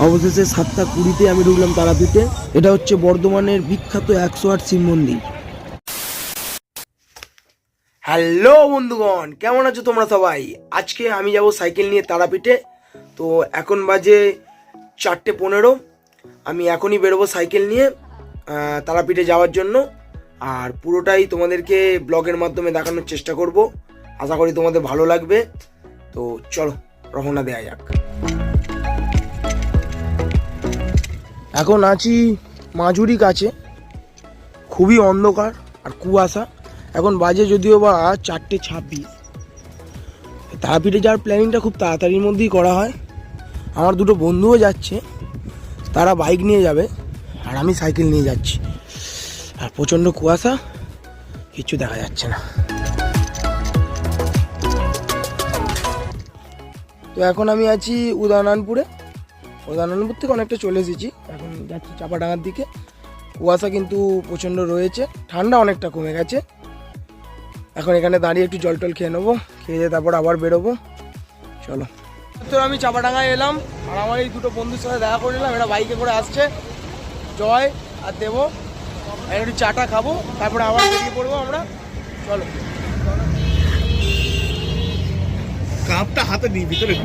অবশেষে 7:20 আমি ঢুকলাম তারাপীঠে। এটা হচ্ছে বর্ধমানের বিখ্যাত 108 শিব মন্দির। হ্যালো বন্ধুগণ, কেমন আছো তোমরা সবাই? আজকে আমি যাব সাইকেল নিয়ে তারাপীঠে। তো এখন বাজে 4:15। আমি এখনই বেরোবো সাইকেল নিয়ে তারাপীঠে যাওয়ার জন্য। আর পুরোটাই তোমাদেরকে ব্লগের মাধ্যমে দেখানোর চেষ্টা করব। আশা করি তোমাদের ভালো লাগবে। তো চলো রওনা দেওয়া যাক। এখন আছি মাজুরি কাছে, খুবই অন্ধকার আর কুয়াশা। এখন বাজে যদিও বা 4:26। তারাপীঠে যাওয়ার প্ল্যানিংটা খুব তাড়াতাড়ির মধ্যেই করা হয়। আমার দুটো বন্ধুও যাচ্ছে, তারা বাইক নিয়ে যাবে আর আমি সাইকেল নিয়ে যাচ্ছি। আর প্রচণ্ড কুয়াশা, কিচ্ছু দেখা যাচ্ছে না। তো এখন আমি আছি উদয়নারায়ণপুরে। উদয়নারায়ণপুর থেকে অনেকটা চলে এসেছি, এখন যাচ্ছি চাপাডাঙ্গার দিকে। কুয়াশা কিন্তু প্রচণ্ড রয়েছে, ঠান্ডা অনেকটা কমে গেছে। এখন এখানে দাঁড়িয়ে একটু জল টল খেয়ে নেবো, খেয়ে তারপর আবার বেরোবো। চলো। তো আমি চাপাডাঙ্গায় এলাম আর আমার এই দুটো বন্ধুর সাথে দেখা করে নিলাম। এরা বাইকে করে আসছে, জয় আর দেবো। একটু চাটা খাবো, তারপরে আবার বেরিয়ে পড়বো আমরা। চলো। কাপটা হাতে নিই ভিতরে।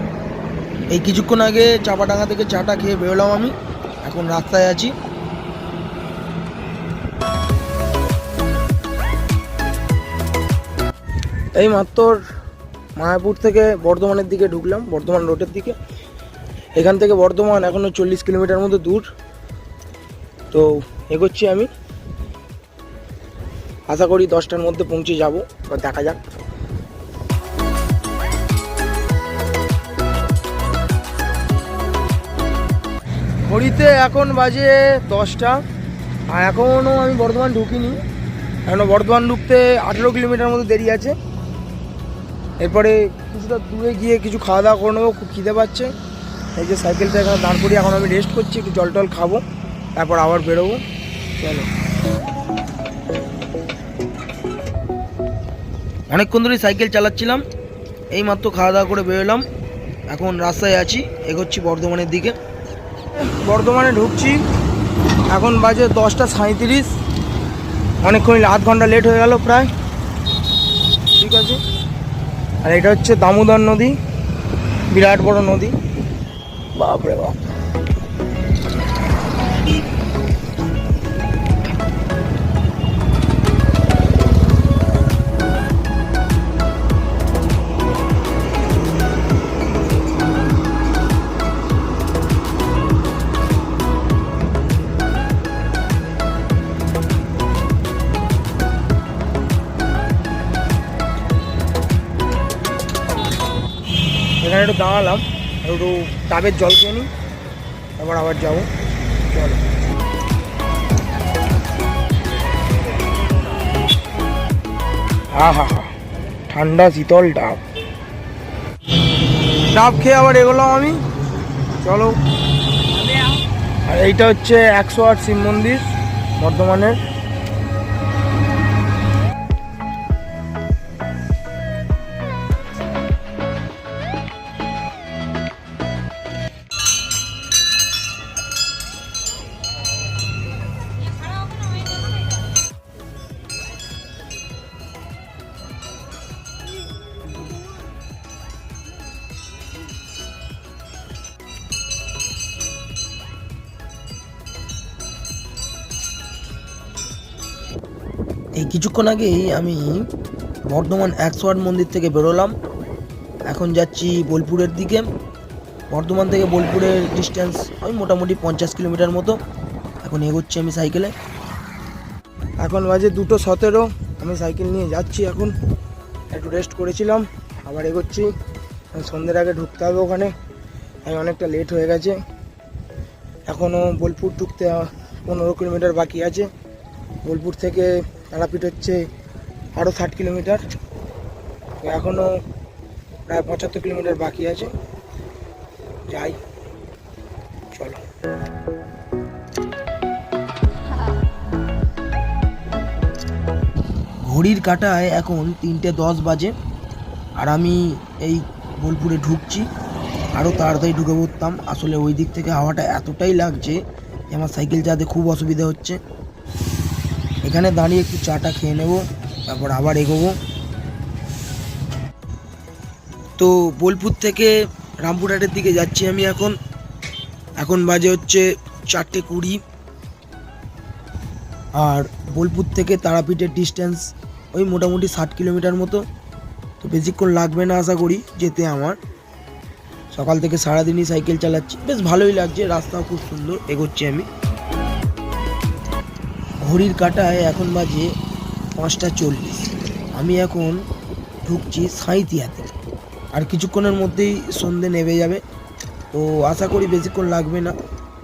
এই কিছুক্ষণ আগে চাপাডাঙ্গা থেকে চাটা খেয়ে বেরোলাম আমি, এখন রাস্তায় আছি। এই মাত্র মায়াপুর থেকে বর্ধমানের দিকে ঢুকলাম, বর্ধমান রোডের দিকে। এখান থেকে বর্ধমান এখনও 40 কিলোমিটার মতো দূর। তো এগোচ্ছি আমি, আশা করি 10টার মধ্যে পৌঁছে যাব। দেখা যাক। ঘড়িতে এখন বাজে 10টা, আর এখনও আমি বর্ধমান ঢুকিনি। এখনও বর্ধমান ঢুকতে 18 কিলোমিটার মতো দেরি আছে। এরপরে কিছুটা দূরে গিয়ে কিছু খাওয়া দাওয়া করে নেবো, খুব খিদে পাচ্ছে। এই যে সাইকেলটা এখানে দাঁড় করিয়ে এখন আমি রেস্ট করছি, একটু জল টল খাবো, তারপর আবার বেরোবো। চলো। অনেকক্ষণ ধরেই সাইকেল চালাচ্ছিলাম, এই মাত্র খাওয়া দাওয়া করে বেরোলাম। এখন রাস্তায় আছি, এগোচ্ছি বর্ধমানের দিকে। বর্ধমানে ঢুকছি, এখন বাজে 10:37। অনেকক্ষণ, আধ ঘন্টা লেট হয়ে গেল প্রায়। ঠিক আছে। আর এটা হচ্ছে দামোদর নদী, বিরাট বড় নদী, বাপরে বাপ। এখানে একটু দাঁড়ালাম, একটু ডাবের জল খেয়ে নিই, তারপর আবার যাবো। চলো। হা, ঠান্ডা শীতল ডাব। ডাব খেয়ে আবার এগোলাম আমি। চলো। আর এইটা হচ্ছে 108 শিব মন্দির বর্ধমানের। এই কিছুক্ষণ আগেই আমি বর্ধমান 108 মন্দির থেকে বেরোলাম। এখন যাচ্ছি বোলপুরের দিকে। বর্ধমান থেকে বোলপুরের ডিস্টেন্স ওই মোটামুটি 50 কিলোমিটার মতো। এখন এগোচ্ছি আমি সাইকেলে। এখন বাজে 2:17। আমি সাইকেল নিয়ে যাচ্ছি, এখন একটু রেস্ট করেছিলাম, আবার এগোচ্ছি। সন্ধ্যের আগে ঢুকতে হবে ওখানে, আমি অনেকটা লেট হয়ে গেছে। এখনও বোলপুর ঢুকতে 15 কিলোমিটার বাকি আছে। বোলপুর থেকে তারাপীঠ হচ্ছে আরও 60 কিলোমিটার। এখনও প্রায় 75 কিলোমিটার বাকি আছে। যাই, চলো। ঘড়ির কাঁটায় এখন 3:10 বাজে, আর আমি এই বোলপুরে ঢুকছি। আরও তাড়াতাড়ি ঢুকে পড়তাম। আসলে ওই দিক থেকে হাওয়াটা এতটাই লাগছে যে আমার সাইকেল চালাতে খুব অসুবিধা হচ্ছে। এখানে দাঁড়িয়ে একটু চাটা খেয়ে নেব, তারপর আবার এগোবো। তো বোলপুর থেকে রামপুরহাটের দিকে যাচ্ছি আমি এখন বাজে হচ্ছে 4:20। আর বোলপুর থেকে তারাপীঠের ডিস্টেন্স ওই মোটামুটি 60 কিলোমিটার মতো। তো বেশিক্ষণ লাগবে না আশা করি যেতে আমার। সকাল থেকে সারাদিনই সাইকেল চালাচ্ছি, বেশ ভালোই লাগছে, রাস্তাও খুব সুন্দর। এগোচ্ছি আমি। ঘড়ির কাঁটায় এখন বাজে 5:40। আমি এখন ঢুকছি সাঁইথিয়াতে। আর কিছুক্ষণের মধ্যেই সন্ধে নেমে যাবে, তো আশা করি বেশিক্ষণ লাগবে না।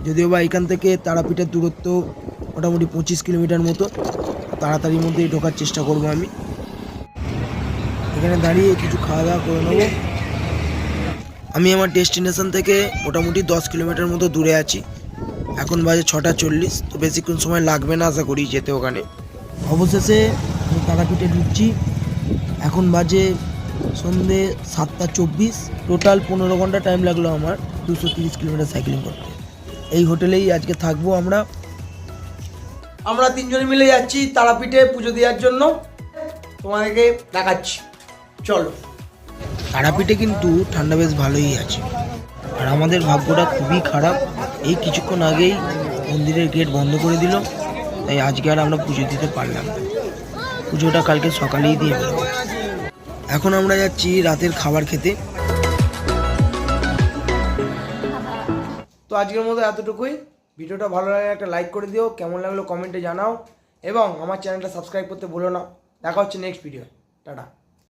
যদিও বা এখান থেকে তারাপীঠের দূরত্ব মোটামুটি 25 কিলোমিটার মতো। তাড়াতাড়ির মধ্যেই ঢোকার চেষ্টা করব আমি। এখানে দাঁড়িয়ে কিছু খাওয়া দাওয়া করে নেবো। আমি আমার ডেস্টিনেশন থেকে মোটামুটি 10 কিলোমিটার মতো দূরে আছি। এখন বাজে 6:40, তো বেশিক্ষণ সময় লাগবে না আশা করি যেতে ওখানে। অবশেষে আমি তারাপীঠে ঢুকছি। এখন বাজে সন্ধে 7:24। টোটাল 15 ঘন্টা টাইম লাগলো আমার 230 কিলোমিটার সাইক্লিং করতে। এই হোটেলেই আজকে থাকবো আমরা তিনজনে মিলে যাচ্ছি তারাপীঠে পুজো দেওয়ার জন্য। তোমাদেরকে দেখাচ্ছি, চলো। তারাপীঠে কিন্তু ঠান্ডা বেশ ভালোই আছে। আর আমাদের ভাগ্যটা খুবই খারাপ, এই কিছুক্ষণ আগেই মন্দিরের গেট বন্ধ করে দিল, তাই আজকে আর আমরা পুজো দিতে পারলাম না। পুজোটা কালকে সকালেই দিয়ে বেরোবো। এখন আমরা যাচ্ছি রাতের খাবার খেতে। তো আজকের মতো এতটুকুই। ভিডিওটা ভালো লাগলে একটা লাইক করে দিও, কেমন লাগলো কমেন্টে জানাও, এবং আমার চ্যানেলটা সাবস্ক্রাইব করতে ভুলো না। দেখা হচ্ছে নেক্সট ভিডিও। টাটা।